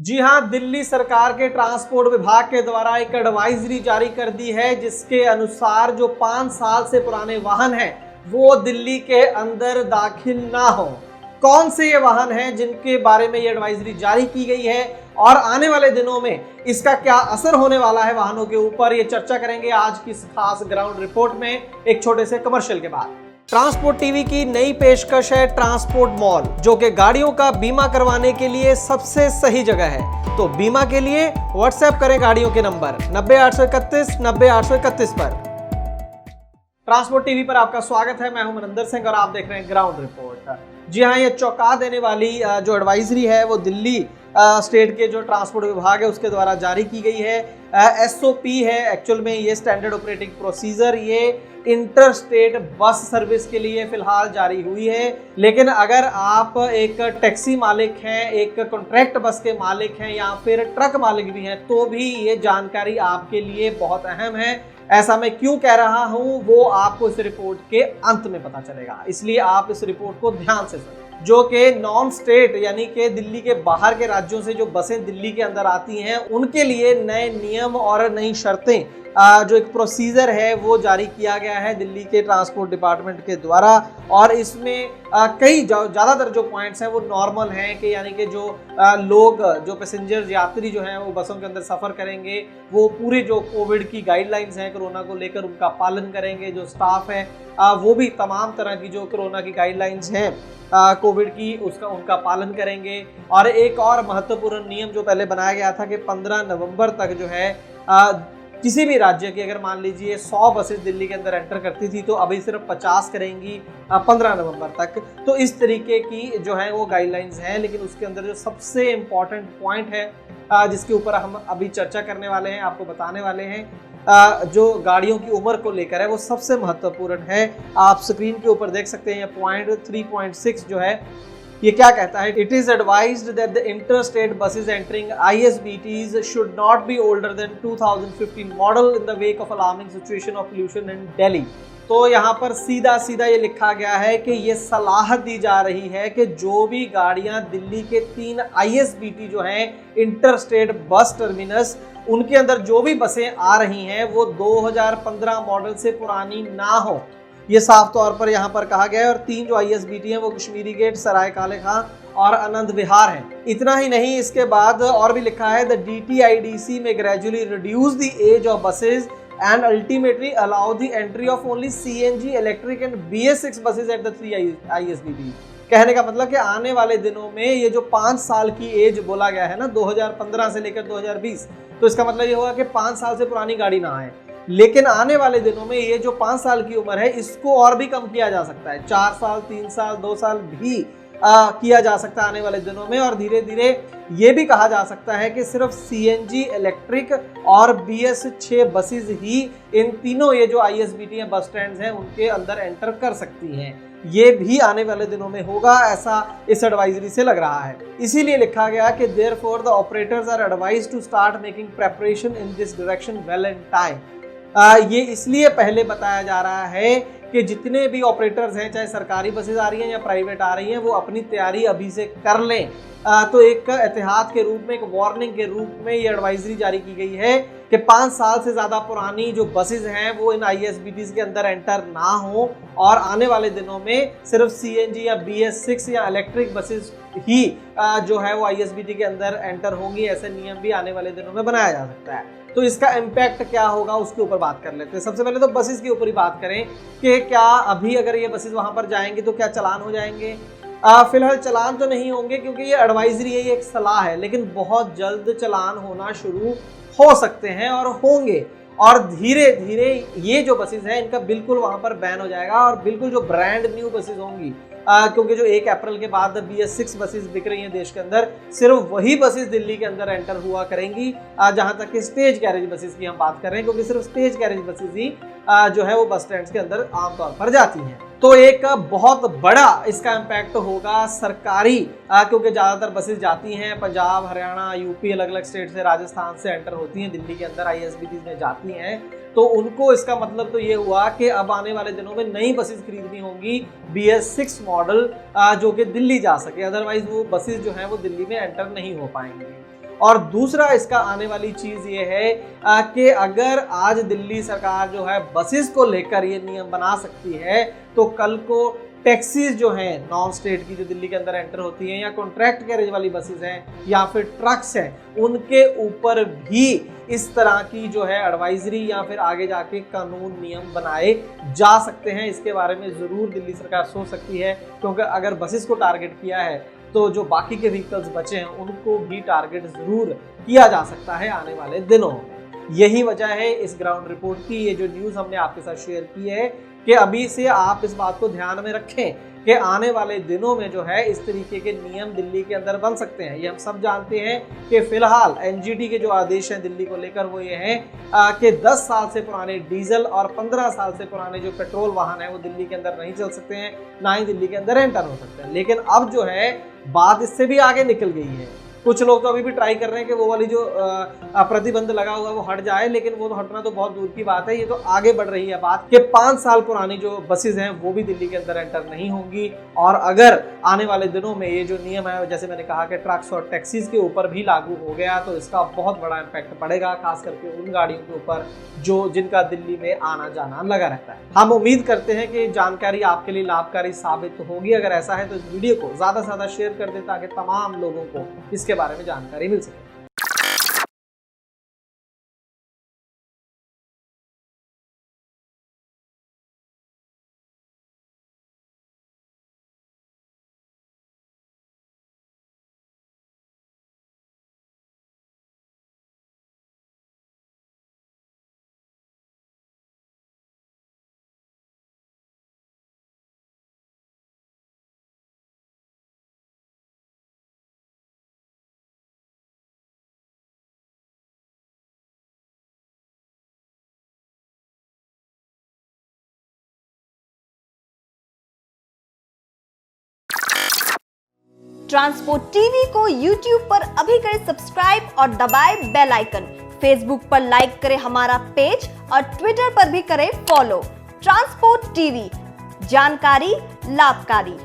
जी हां, दिल्ली सरकार के ट्रांसपोर्ट विभाग के द्वारा एक एडवाइजरी जारी कर दी है, जिसके अनुसार जो 5 साल से पुराने वाहन हैं वो दिल्ली के अंदर दाखिल ना हो। कौन से ये वाहन हैं जिनके बारे में ये एडवाइजरी जारी की गई है और आने वाले दिनों में इसका क्या असर होने वाला है वाहनों के ऊपर, ये चर्चा करेंगे आज की इस खास ग्राउंड रिपोर्ट में एक छोटे से कमर्शियल के बाद। ट्रांसपोर्ट टीवी की नई पेशकश है ट्रांसपोर्ट मॉल, जो कि गाड़ियों का बीमा करवाने के लिए सबसे सही जगह है। तो बीमा के लिए व्हाट्सएप करें गाड़ियों के नंबर 90 831 90 831 पर। ट्रांसपोर्ट टीवी पर आपका स्वागत है, मैं हूं मनिंदर सिंह और आप देख रहे हैं ग्राउंड रिपोर्ट। जी हां, ये चौंका देने वाली जो एडवाइजरी है वो दिल्ली स्टेट के जो ट्रांसपोर्ट विभाग है उसके द्वारा जारी की गई है। एसओपी है एक्चुअल में, ये स्टैंडर्ड ऑपरेटिंग प्रोसीजर, ये इंटर स्टेट बस सर्विस के लिए फिलहाल जारी हुई है। लेकिन अगर आप एक टैक्सी मालिक हैं, एक कॉन्ट्रैक्ट बस के मालिक हैं या फिर ट्रक मालिक भी हैं, तो भी ये जानकारी आपके लिए बहुत अहम है। ऐसा मैं क्यों कह रहा हूं वो आपको इस रिपोर्ट के अंत में पता चलेगा, इसलिए आप इस रिपोर्ट को ध्यान से सुनें। जो कि नॉन स्टेट यानी कि दिल्ली के बाहर के राज्यों से जो बसें दिल्ली के अंदर आती हैं उनके लिए नए नियम और नई शर्तें, जो एक प्रोसीजर है वो जारी किया गया है दिल्ली के ट्रांसपोर्ट डिपार्टमेंट के द्वारा। और इसमें कई ज़्यादातर जो पॉइंट्स हैं वो नॉर्मल हैं कि यानी कि जो लोग, जो पैसेंजर यात्री जो हैं वो बसों के अंदर सफ़र करेंगे वो पूरे जो कोविड की गाइडलाइंस हैं कोरोना को लेकर उनका पालन करेंगे। जो स्टाफ है वो भी तमाम तरह की जो कोरोना की गाइडलाइंस हैं कोविड की उनका पालन करेंगे। और एक और महत्वपूर्ण नियम जो पहले बनाया गया था कि 15 नवंबर तक जो है किसी भी राज्य की, अगर मान लीजिए 100 बसेस दिल्ली के अंदर एंटर करती थी तो अभी सिर्फ 50 करेंगी 15 नवंबर तक। तो इस तरीके की जो है वो गाइडलाइंस हैं। लेकिन उसके अंदर जो सबसे इम्पॉर्टेंट पॉइंट है जिसके ऊपर हम अभी चर्चा करने वाले हैं, आपको बताने वाले हैं, जो गाड़ियों की उम्र को लेकर है वो सबसे महत्वपूर्ण है। आप स्क्रीन के ऊपर देख सकते हैं ये पॉइंट 3.6 जो है ये क्या कहता है, it is advised that the inter state buses entering ISBTs should not be older than 2015 model in the wake of alarming situation of pollution in Delhi. तो यहाँ पर सीधा सीधा ये लिखा गया है कि ये सलाह दी जा रही है कि जो भी गाड़ियाँ दिल्ली के 3 ISBT जो हैं इंटर स्टेट बस टर्मिनस, उनके अंदर जो भी बसें आ रही हैं वो 2015 मॉडल से पुरानी ना हो, ये साफ तौर पर यहाँ पर कहा गया है। और 3 जो ISBT हैं वो कश्मीरी गेट, सराय काले खां और आनंद विहार हैं। इतना ही नहीं, इसके बाद और भी लिखा है द DTIDC में gradually reduce the age of buses and ultimately allow the entry of only CNG electric and BS6 buses at the 3 ISBT। कहने का मतलब कि आने वाले दिनों में ये जो 5 साल की एज बोला गया है ना, 2015 से लेकर 2020, तो इसका मतलब ये होगा कि 5 साल से पुरानी गाड़ी ना आए। लेकिन आने वाले दिनों में ये जो 5 साल की उम्र है इसको और भी कम किया जा सकता है, 4 साल, 3 साल, 2 साल भी किया जा सकता है आने वाले दिनों में। और धीरे धीरे ये भी कहा जा सकता है कि सिर्फ CNG इलेक्ट्रिक और BS6 बसेज ही इन तीनों ये जो ISBT हैं बस स्टैंड हैं उनके अंदर एंटर कर सकती हैं। ये भी आने वाले दिनों में होगा, ऐसा इस एडवाइजरी से लग रहा है। इसीलिए लिखा गया कि therefore the operators are advised to start making preparation in this direction well in time. ये इसलिए पहले बताया जा रहा है कि जितने भी ऑपरेटर्स हैं, चाहे सरकारी बसेज आ रही हैं या प्राइवेट आ रही हैं, वो अपनी तैयारी अभी से कर लें। तो एक एहतियात के रूप में, एक वार्निंग के रूप में ये एडवाइजरी जारी की गई है कि 5 साल से ज़्यादा पुरानी जो बसेज हैं वो इन ISBTs के अंदर एंटर ना हो और आने वाले दिनों में सिर्फ CNG या BS6 या इलेक्ट्रिक बसेज ही जो है वो ISBT के अंदर एंटर होंगी। ऐसे नियम भी आने वाले दिनों में बनाया जा सकता है। तो इसका इम्पैक्ट क्या होगा उसके ऊपर बात कर लेते हैं। सबसे पहले तो बसेस के ऊपर ही बात करें कि क्या अभी अगर ये बसेस वहाँ पर जाएंगी तो क्या चालान हो जाएंगे। फिलहाल चालान तो नहीं होंगे क्योंकि ये एडवाइजरी है, ये एक सलाह है, लेकिन बहुत जल्द चालान होना शुरू हो सकते हैं और होंगे। और धीरे धीरे ये जो बसेस हैं इनका बिल्कुल वहाँ पर बैन हो जाएगा और बिल्कुल जो ब्रांड न्यू बसेस होंगी, क्योंकि जो 1 अप्रैल के बाद BS6 बसेस बिक रही हैं देश के अंदर, सिर्फ वही बसेस दिल्ली के अंदर एंटर हुआ करेंगी। जहां तक कि स्टेज कैरेज बसेस की हम बात कर रहे हैं, क्योंकि सिर्फ स्टेज कैरेज बसेस ही जो है वो बस स्टैंड के अंदर आमतौर पर जाती हैं। तो एक बहुत बड़ा इसका इम्पैक्ट होगा सरकारी, क्योंकि ज़्यादातर बसेस जाती हैं पंजाब, हरियाणा, यूपी, अलग अलग स्टेट से, राजस्थान से एंटर होती हैं दिल्ली के अंदर, ISBT में जाती हैं। तो उनको इसका मतलब तो ये हुआ कि अब आने वाले दिनों में नई बसेस खरीदनी होंगी BS6 मॉडल, जो कि दिल्ली जा सके, अदरवाइज वो बसेस जो हैं वो दिल्ली में एंटर नहीं हो पाएंगी। और दूसरा इसका आने वाली चीज़ ये है कि अगर आज दिल्ली सरकार जो है बसेस को लेकर ये नियम बना सकती है, तो कल को टैक्सीज जो हैं नॉन स्टेट की जो दिल्ली के अंदर एंटर होती हैं, या कॉन्ट्रैक्ट कैरेज वाली बसेस हैं, या फिर ट्रक्स हैं, उनके ऊपर भी इस तरह की जो है एडवाइजरी या फिर आगे जाके कानून नियम बनाए जा सकते हैं। इसके बारे में ज़रूर दिल्ली सरकार सोच सकती है, क्योंकि अगर बसेस को टारगेट किया है तो जो बाकी के व्हीकल्स बचे हैं उनको भी टारगेट ज़रूर किया जा सकता है आने वाले दिनों। यही वजह है इस ग्राउंड रिपोर्ट की, ये जो न्यूज़ हमने आपके साथ शेयर की है कि अभी से आप इस बात को ध्यान में रखें कि आने वाले दिनों में जो है इस तरीके के नियम दिल्ली के अंदर बन सकते हैं। ये हम सब जानते हैं कि फिलहाल NGT के जो आदेश हैं दिल्ली को लेकर वो ये हैं कि 10 साल से पुराने डीजल और 15 साल से पुराने जो पेट्रोल वाहन हैं वो दिल्ली के अंदर नहीं चल सकते हैं, ना ही दिल्ली के अंदर एंटर हो सकते हैं। लेकिन अब जो है बात इससे भी आगे निकल गई है। कुछ लोग तो अभी भी ट्राई कर रहे हैं कि वो वाली जो प्रतिबंध लगा हुआ है वो हट जाए, लेकिन वो तो हटना तो बहुत दूर की बात है। ये तो आगे बढ़ रही है बात कि 5 साल पुरानी जो बसेस हैं वो भी दिल्ली के अंदर एंटर नहीं होंगी। और अगर आने वाले दिनों में ये जो नियम है, जैसे मैंने कहा कि ट्रक्स और टैक्सीज के ऊपर भी लागू हो गया, तो इसका बहुत बड़ा इम्पैक्ट पड़ेगा, खास करके उन गाड़ियों के ऊपर जिनका दिल्ली में आना जाना लगा रहता है। हम उम्मीद करते हैं कि जानकारी आपके लिए लाभकारी साबित होगी। अगर ऐसा है तो इस वीडियो को ज़्यादा से ज़्यादा शेयर कर दें ताकि तमाम लोगों को इसके बारे में जानकारी मिल सके। ट्रांसपोर्ट टीवी को YouTube पर अभी करें सब्सक्राइब और दबाएं बेल आइकन। फेसबुक पर लाइक करें हमारा पेज और ट्विटर पर भी करें फॉलो। ट्रांसपोर्ट टीवी, जानकारी लाभकारी।